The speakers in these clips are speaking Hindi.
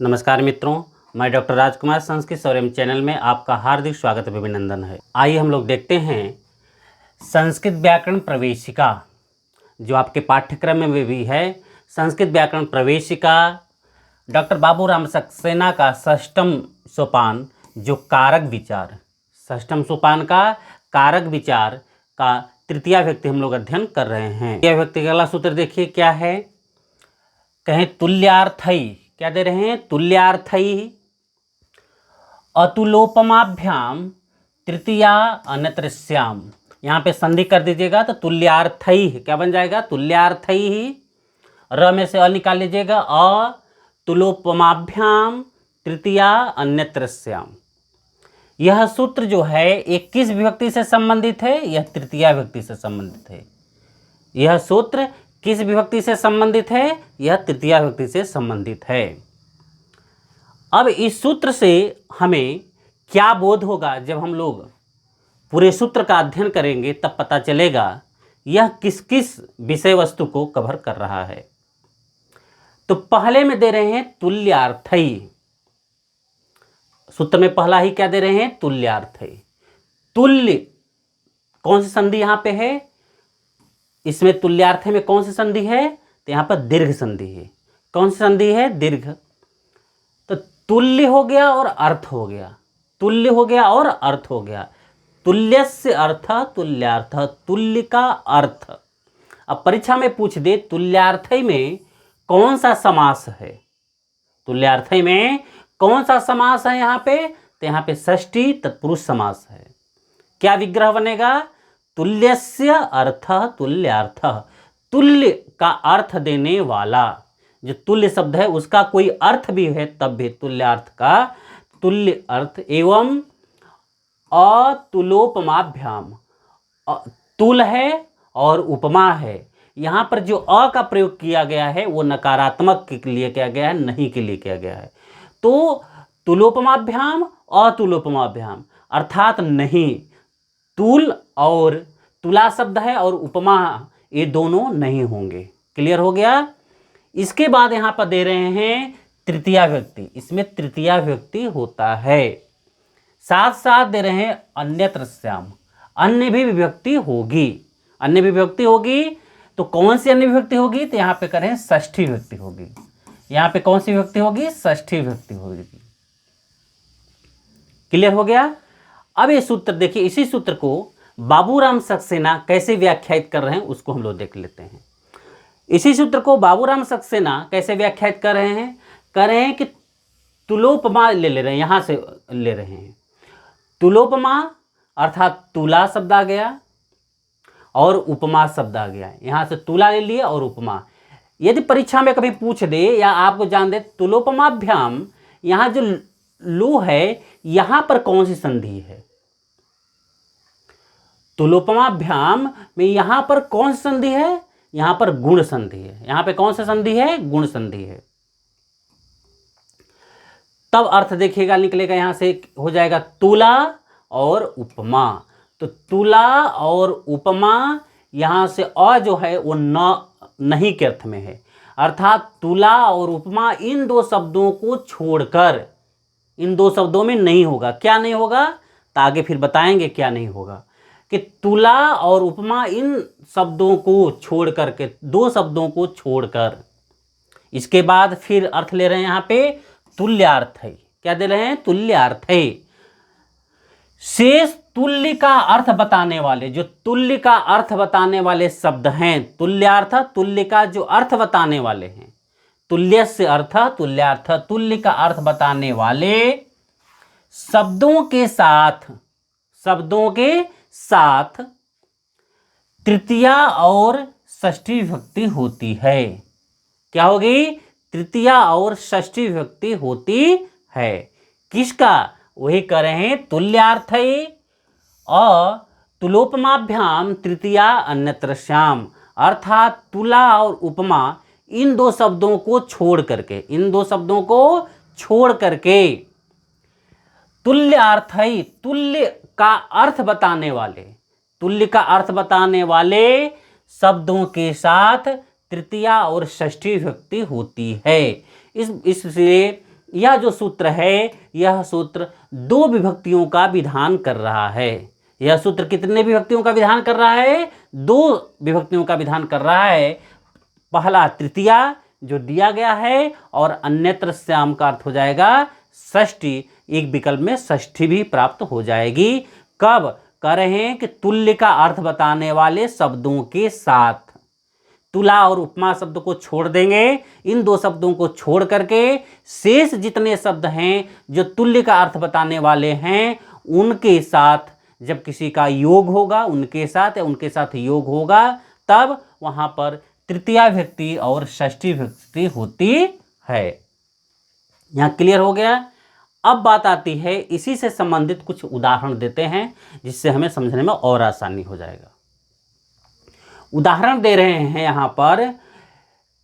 नमस्कार मित्रों, मैं डॉक्टर राजकुमार संस्कृत स्वयं चैनल में आपका हार्दिक स्वागत व अभिनंदन है। आइए हम लोग देखते हैं संस्कृत व्याकरण प्रवेशिका, जो आपके पाठ्यक्रम में भी है। संस्कृत व्याकरण प्रवेशिका डॉक्टर बाबूराम सक्सेना का षष्ठम सोपान, जो कारक विचार, षष्ठम सोपान का कारक विचार का तृतीया व्यक्ति हम लोग अध्ययन कर रहे हैं। तृतीया व्यक्ति का अगला सूत्र देखिए क्या है। कहें तुल्यार्थई, क्या दे रहे हैं? तुल्यार्थई अतुलोपमाभ्याम तृतीया अन्यत्रस्याम। यहाँ पे संधि कर दीजिएगा तो तुल्यार्थई क्या बन जाएगा? तुल्यार्थई। र में से अ निकाल लीजिएगा, अतुलोपमाभ्याम तृतीया अन्यत्रस्याम। यह सूत्र जो है एक किस विभक्ति से संबंधित है? यह तृतीया विभक्ति से संबंधित है। यह सूत्र किस विभक्ति से संबंधित है? यह तृतीया विभक्ति से संबंधित है। अब इस सूत्र से हमें क्या बोध होगा? जब हम लोग पूरे सूत्र का अध्ययन करेंगे तब पता चलेगा यह किस किस विषय वस्तु को कवर कर रहा है। तो पहले में दे रहे हैं तुल्यार्थई। सूत्र में पहला ही क्या दे रहे हैं? तुल्यार्थई। तुल्य कौन सी संधि यहां पे है? इसमें तुल्यार्थ में कौन सी संधि है? तो यहां पर दीर्घ संधि है। कौन सी संधि है? दीर्घ। तो तुल्य हो गया और अर्थ हो गया, तुल्य हो गया और अर्थ हो गया। तुल्यस्य अर्थ तुल्यार्थ, तुल्य का अर्थ। अब परीक्षा में पूछ दे तुल्यार्थई में कौन सा समास है? तुल्यार्थई में कौन सा समास है यहाँ पे? तो यहाँ पे षष्ठी तत्पुरुष समास है। क्या विग्रह बनेगा? तुल्यस्य अर्थ तुल्यार्थ, तुल्य का अर्थ देने वाला। जो तुल्य शब्द है उसका कोई अर्थ भी है तब भी तुल्यार्थ का तुल्य अर्थ एवं अतुलोपमाभ्याम। तुल है और उपमा है। यहाँ पर जो अ का प्रयोग किया गया है वो नकारात्मक के लिए किया गया है, नहीं के लिए किया गया है। तो तुलोपमाभ्याम अतुलोपमाभ्याम अर्थात नहीं, तुल और तुला शब्द है और उपमा, ये दोनों नहीं होंगे। क्लियर हो गया? इसके बाद यहाँ पर दे रहे हैं तृतीया व्यक्ति। इसमें तृतीया व्यक्ति होता है। साथ साथ दे रहे हैं अन्यत्रस्याम, अन्य भी विभक्ति होगी। अन्य भी विभक्ति होगी तो कौन सी अन्य विभक्ति होगी? तो यहाँ पे करें षष्ठी विभक्ति होगी। यहाँ पे कौन सी विभक्ति होगी? षष्ठी विभक्ति होगी। क्लियर हो गया? अब ये सूत्र देखिए, इसी सूत्र को बाबूराम सक्सेना कैसे व्याख्यायित कर रहे हैं उसको हम लोग देख लेते हैं। इसी सूत्र को बाबूराम सक्सेना कैसे व्याख्यायित कर रहे हैं? कर रहे हैं कि तुलोपमा ले रहे हैं, यहां से ले रहे हैं। तुलोपमा अर्थात तुला शब्द आ गया और उपमा शब्द आ गया। यहां से तुला ले लिए और उपमा। यदि परीक्षा में कभी पूछ दे या आपको जान दे तुलोपमाभ्याम, यहां जो लू है यहां पर कौन सी संधि है? तुलोपमाभ्याम में यहां पर कौन सी संधि है? यहां पर गुण संधि है। यहां पे कौन सी संधि है? गुण संधि है। तब अर्थ देखिएगा निकलेगा, यहां से हो जाएगा तुला और उपमा। तो तुला और उपमा, यहां से अ जो है वो नहीं के अर्थ में है। अर्थात तुला और उपमा इन दो शब्दों को छोड़कर, इन दो शब्दों में नहीं होगा। क्या नहीं होगा? तो आगे फिर बताएंगे क्या नहीं होगा। कि तुला और उपमा इन शब्दों को छोड़ करके, दो शब्दों को छोड़कर, इसके बाद फिर अर्थ ले रहे हैं यहाँ पे तुल्यार्थई। क्या दे रहे हैं? तुल्यार्थई। शेष तुल्य का अर्थ बताने वाले, जो तुल्य का अर्थ बताने वाले शब्द हैं, तुल्यार्थ, तुल्य का जो अर्थ बताने वाले हैं, तुल्यस्य अर्थ तुल्यार्थ, तुल्य का अर्थ बताने वाले शब्दों के साथ, शब्दों के साथ तृतीया और षष्ठी विभक्ति होती है। क्या होगी? तृतीया और षष्ठी विभक्ति होती है। किसका? वही कह रहे हैं तुल्यार्थई तुलोपमाभ्याम तृतीया अन्यत्रस्याम। अर्थात तुला और उपमा इन दो शब्दों को छोड़ करके, इन दो शब्दों को छोड़ करके तुल्यार्थई, तुल्य का अर्थ बताने वाले, तुल्य का अर्थ बताने वाले शब्दों के साथ तृतीया और षष्ठी विभक्ति होती है। इसलिए यह जो सूत्र है, यह सूत्र दो विभक्तियों का विधान कर रहा है। यह सूत्र कितने विभक्तियों का विधान कर रहा है? दो विभक्तियों का विधान कर रहा है। पहला तृतीया जो दिया गया है, और अन्यत्र श्याम का अर्थ हो जाएगा षष्ठी। एक विकल्प में षष्ठी भी प्राप्त हो जाएगी। कब? कह रहे हैं कि तुल्य का अर्थ बताने वाले शब्दों के साथ। तुला और उपमा शब्द को छोड़ देंगे, इन दो शब्दों को छोड़ करके शेष जितने शब्द हैं जो तुल्य का अर्थ बताने वाले हैं, उनके साथ जब किसी का योग होगा, उनके साथ या उनके साथ योग होगा, तब वहां पर तृतीया विभक्ति और षष्ठी विभक्ति होती है। यहां क्लियर हो गया। अब बात आती है, इसी से संबंधित कुछ उदाहरण देते हैं जिससे हमें समझने में और आसानी हो जाएगा। उदाहरण दे रहे हैं यहां पर,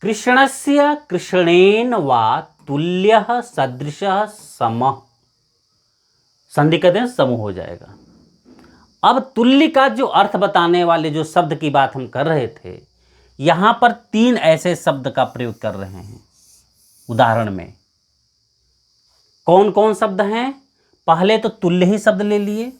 कृष्णस्य कृष्णेन वा तुल्यः सदृशः समः। संधि कहते हैं समूह हो जाएगा। अब तुल्य का जो अर्थ बताने वाले जो शब्द की बात हम कर रहे थे, यहां पर तीन ऐसे शब्द का प्रयोग कर रहे हैं उदाहरण में। कौन कौन शब्द हैं? पहले तो तुल्य ही शब्द ले लिए।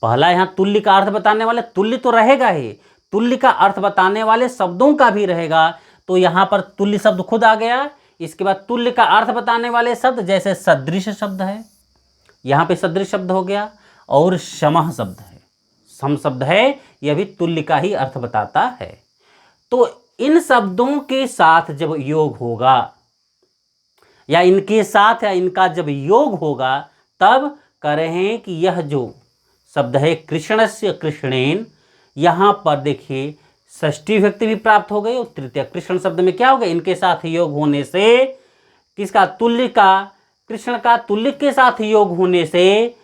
पहला यहां तुल्य का अर्थ बताने वाले, तुल्य तो रहेगा ही, तुल्य का अर्थ बताने वाले शब्दों का भी रहेगा, तो यहां पर तुल्य शब्द खुद आ गया। इसके बाद तुल्य का अर्थ बताने वाले शब्द जैसे सदृश शब्द है, यहां पे सदृश शब्द हो गया, और समः शब्द है, सम शब्द है, यह भी तुल्य का ही अर्थ बताता है। तो इन शब्दों के साथ जब योग होगा, या इनके साथ या इनका जब योग होगा, तब कह रहे हैं कि यह जो शब्द है कृष्णस्य कृष्णेन, यहां पर देखिए षष्ठी विभक्ति भी प्राप्त हो गई, और तृतीय कृष्ण शब्द में क्या हो गया? इनके साथ योग होने से, किसका? तुल्य का, कृष्ण का तुल्य के साथ योग होने से,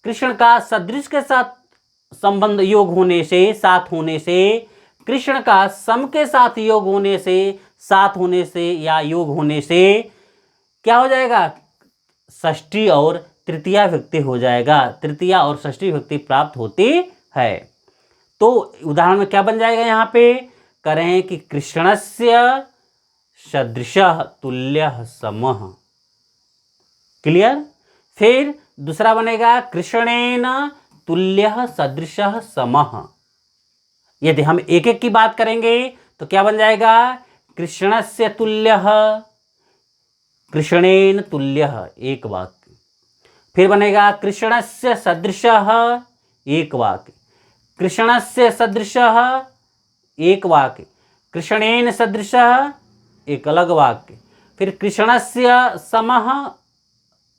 कृष्ण का सदृश के साथ संबंध योग होने से, साथ होने से, कृष्ण का सम के साथ योग होने से, साथ होने से या योग होने से क्या हो जाएगा? षष्ठी और तृतीया विभक्ति हो जाएगा। तृतीया और षष्ठी विभक्ति प्राप्त होती है। तो उदाहरण में क्या बन जाएगा? यहाँ पे कह रहे हैं कि कृष्णस्य सदृशः तुल्यः समः। क्लियर? फिर दूसरा बनेगा कृष्णेन तुल्यः सदृशः समः। यदि हम एक एक की बात करेंगे तो क्या बन जाएगा? कृष्णस्य तुल्यः, कृष्णेन तुल्यः, एक वाक्य। फिर बनेगा कृष्णस्य सदृशः, एक वाक्य। कृष्णस्य सदृशः, एक वाक्य। कृष्णेन सदृशः, एक अलग वाक्य। फिर कृष्णस्य समः,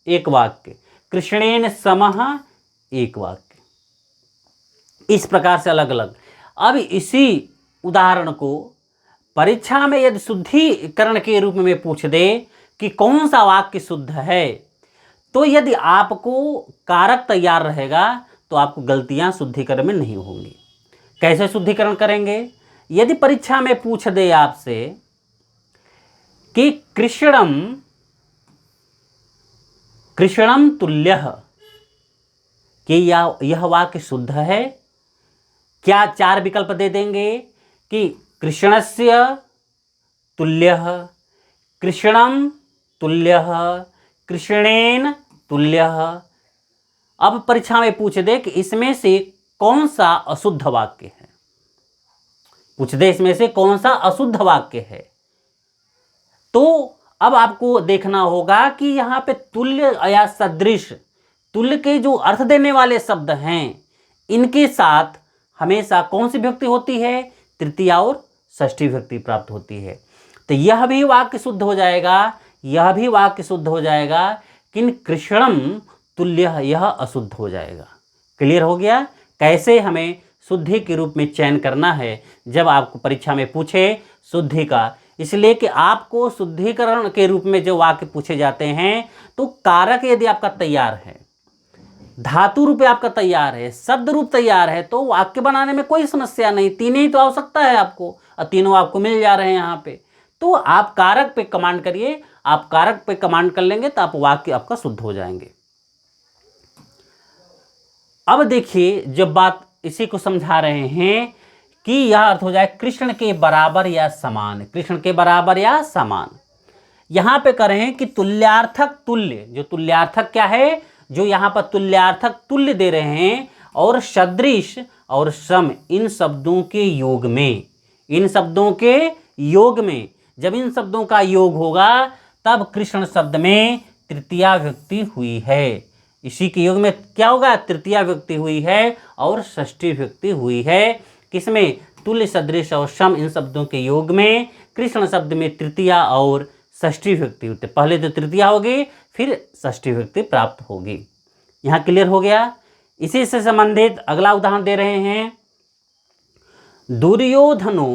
एक वाक्य। कृष्णेन समः, एक वाक्य। इस प्रकार से अलग अलग। अब इसी उदाहरण को परीक्षा में यदि शुद्धिकरण के रूप में पूछ दे कि कौन सा वाक्य शुद्ध है, तो यदि आपको कारक तैयार रहेगा तो आपको गलतियां शुद्धिकरण में नहीं होंगी। कैसे शुद्धिकरण करेंगे? यदि परीक्षा में पूछ दे आपसे कि कृष्णम कृष्णम तुल्यः, कि यह वाक्य शुद्ध है, क्या चार विकल्प दे देंगे कि कृष्णस्य तुल्यः, कृष्णम तुल्यः, कृष्णेन तुल्यः। अब परीक्षा में पूछ दे कि इसमें से कौन सा अशुद्ध वाक्य है, पूछ दे इसमें से कौन सा अशुद्ध वाक्य है, तो अब आपको देखना होगा कि यहाँ पे तुल्य या सदृश, तुल्य के जो अर्थ देने वाले शब्द हैं, इनके साथ हमेशा कौन सी विभक्ति होती है? तृतीया और षष्ठी विभक्ति प्राप्त होती है। तो यह भी वाक्य शुद्ध हो जाएगा, यह भी वाक्य शुद्ध हो जाएगा, किन कृष्णम तुल्य यह अशुद्ध हो जाएगा। क्लियर हो गया? कैसे हमें शुद्धि के रूप में चयन करना है जब आपको परीक्षा में पूछे शुद्धि का। इसलिए कि आपको शुद्धिकरण के रूप में जो वाक्य पूछे जाते हैं, तो कारक यदि आपका तैयार है, धातु रूप आपका तैयार है, शब्द रूप तैयार है, तो वाक्य बनाने में कोई समस्या नहीं। तीन ही तो आवश्यकता है आपको, और तीनों आपको मिल जा रहे हैं यहाँ पे। तो आप कारक पे कमांड करिए, आप कारक पे कमांड कर लेंगे तो आप वाक्य आपका शुद्ध हो जाएंगे। अब देखिए, जब बात इसी को समझा रहे हैं कि यह अर्थ हो जाए कृष्ण के बराबर या समान, कृष्ण के बराबर या समान। यहां पे करें कि तुल्यार्थक तुल्य, जो तुल्यार्थक क्या है, जो यहां पर तुल्यार्थक तुल्य दे रहे हैं, और सदृश और सम, इन शब्दों के योग में, इन शब्दों के योग में, जब इन शब्दों का योग होगा तब कृष्ण शब्द में तृतीया विभक्ति हुई है। इसी के योग में क्या होगा, तृतीया विभक्ति हुई है और षष्ठी विभक्ति हुई है। किसमें, तुल्य, सदृश और सम, इन शब्दों के योग में कृष्ण शब्द में तृतीया और षष्ठी विभक्ति होती है। पहले तो तृतीया होगी, फिर षष्ठी विभक्ति प्राप्त होगी। यहाँ क्लियर हो गया। इसी से संबंधित अगला उदाहरण दे रहे हैं, दुर्योधनो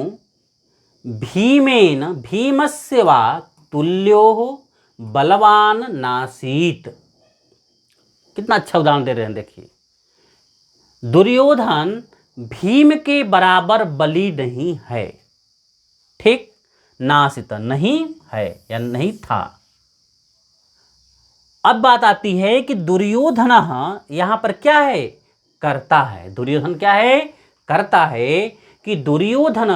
भीमेन भीमस्य वा तुल्यो बलवान नासीत। कितना अच्छा उदाहरण दे रहे हैं, देखिए। दुर्योधन भीम के बराबर बली नहीं है, ठीक, नासित नहीं है या नहीं था। अब बात आती है कि दुर्योधन यहां पर क्या है, करता है। दुर्योधन क्या है, करता है। कि दुर्योधन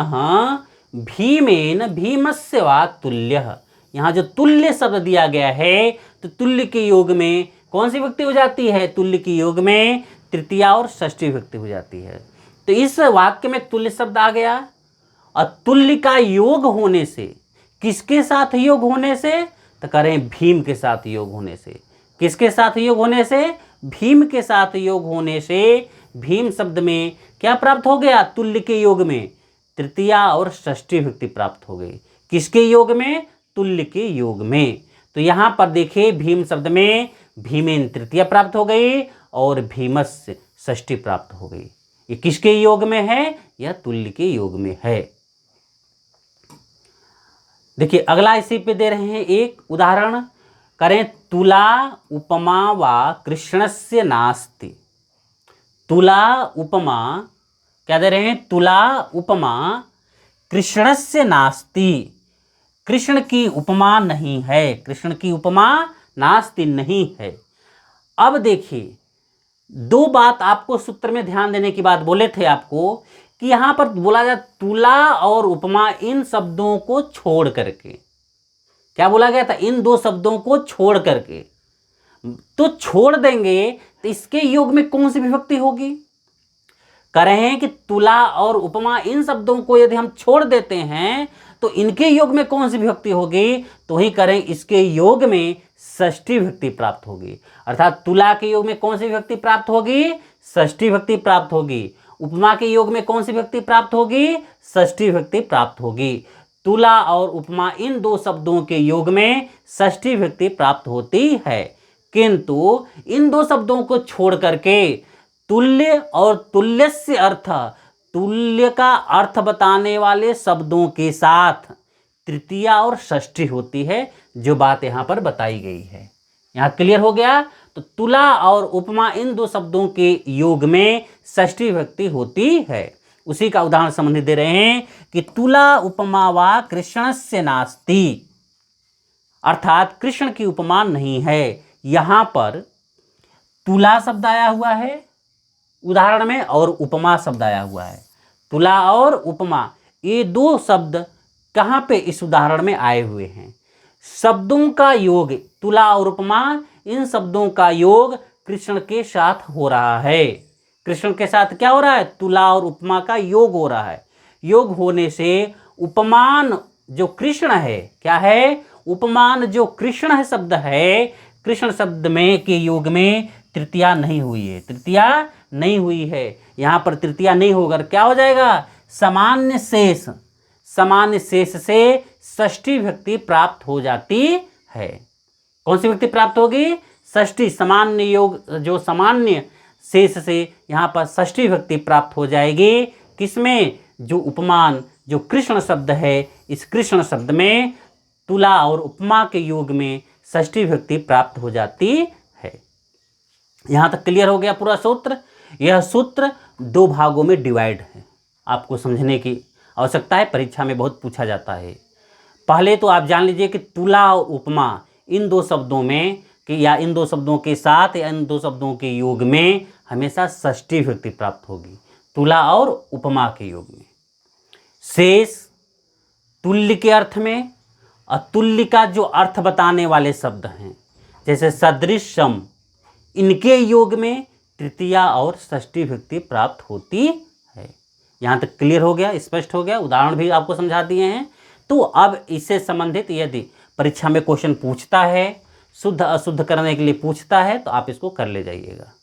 भीमेन भीमस्य वा तुल्य, यहां जो तुल्य शब्द दिया गया है, तो तुल्य के योग में कौन सी विभक्ति हो जाती है, तुल्य के योग में तृतीया और षष्ठी विभक्ति हो जाती है। तो इस वाक्य में तुल्य शब्द आ गया, और तुल्य का योग होने से, किसके साथ योग होने से, तो करें भीम के साथ योग होने से। किसके साथ योग होने से, भीम के साथ योग होने से भीम शब्द में क्या प्राप्त हो गया, तुल्य के योग में तृतीया और षष्ठी विभक्ति प्राप्त हो गई। किसके योग में, तुल्य के योग में। तो यहां पर देखिए भीम शब्द में भीमेन तृतीया प्राप्त हो गई और भीमस्य षष्ठी प्राप्त हो गई। ये किसके योग में है, यह तुल्य के योग में है। देखिए अगला इसी पे दे रहे हैं एक उदाहरण, करें तुला उपमा वा कृष्णस्य नास्ति। तुला उपमा क्या दे रहे हैं, तुला उपमा कृष्णस्य नास्ति, कृष्ण की उपमा नहीं है, कृष्ण की उपमा नास्ति नहीं है। अब देखिए दो बात आपको सूत्र में ध्यान देने की बात बोले थे आपको, कि यहां पर बोला जाए तुला और उपमा, इन शब्दों को छोड़ करके, क्या बोला गया था, इन दो शब्दों को छोड़ करके। तो छोड़ देंगे तो इसके योग में कौन सी विभक्ति होगी, कह रहे हैं कि तुला और उपमा, इन शब्दों को यदि हम छोड़ देते हैं तो इनके योग में कौन सी विभक्ति होगी, तो ही करें इसके योग में षष्ठी विभक्ति प्राप्त होगी। अर्थात तुला के योग में कौन सी विभक्ति प्राप्त होगी, षष्ठी विभक्ति प्राप्त होगी। उपमा के योग में कौन सी विभक्ति प्राप्त होगी, षष्ठी विभक्ति प्राप्त होगी। तुला और उपमा, इन दो शब्दों के योग में षष्ठी विभक्ति प्राप्त होती है। किंतु इन दो शब्दों को छोड़ करके तुल्य और तुल्यस्य अर्थ, तुल्य का अर्थ बताने वाले शब्दों के साथ तृतीया और षष्ठी होती है, जो बात यहाँ पर बताई गई है। यहाँ क्लियर हो गया। तो तुला और उपमा, इन दो शब्दों के योग में षष्ठी विभक्ति होती है। उसी का उदाहरण संबंधित दे रहे हैं कि तुला उपमा वा कृष्णस्य नास्ति, अर्थात कृष्ण की उपमा नहीं है। यहां पर तुला शब्द आया हुआ है उदाहरण में, और उपमा शब्द आया हुआ है। तुला और उपमा, ये दो शब्द कहां पे इस उदाहरण में आए हुए हैं, शब्दों का योग, तुला और उपमा, इन शब्दों का योग कृष्ण के साथ हो रहा है। कृष्ण के साथ क्या हो रहा है, तुला और उपमा का योग हो रहा है। योग होने से उपमान जो कृष्ण है, क्या है, उपमान जो कृष्ण है शब्द है, कृष्ण शब्द में के योग में तृतीया नहीं हुई है, तृतीया नहीं हुई है। यहाँ पर तृतीया नहीं होकर क्या हो जाएगा, सामान्य शेष, सामान्य शेष से षष्ठी विभक्ति प्राप्त हो जाती है। कौन सी विभक्ति प्राप्त होगी, षष्ठी, सामान्य योग, जो सामान्य शेष से यहाँ पर षष्ठी विभक्ति प्राप्त हो जाएगी। किसमें, जो उपमान, जो कृष्ण शब्द है, इस कृष्ण शब्द में तुला और उपमा के योग में षष्ठी विभक्ति प्राप्त हो जाती है। यहाँ तक क्लियर हो गया पूरा सूत्र। यह सूत्र दो भागों में डिवाइड है, आपको समझने की आवश्यकता है, परीक्षा में बहुत पूछा जाता है। पहले तो आप जान लीजिए कि तुला और उपमा, इन दो शब्दों में कि या इन दो शब्दों के साथ या इन दो शब्दों के योग में हमेशा षष्ठी विभक्ति प्राप्त होगी, तुला और उपमा के योग में। शेष तुल्य के अर्थ में अतुल्य का जो अर्थ बताने वाले शब्द हैं, जैसे सदृश, सम, इनके योग में तृतीया और षष्ठी विभक्ति प्राप्त होती है। यहाँ तक क्लियर हो गया, स्पष्ट हो गया, उदाहरण भी आपको समझा दिए हैं। तो अब इससे संबंधित यदि परीक्षा में क्वेश्चन पूछता है, शुद्ध अशुद्ध करने के लिए पूछता है, तो आप इसको कर ले जाइएगा।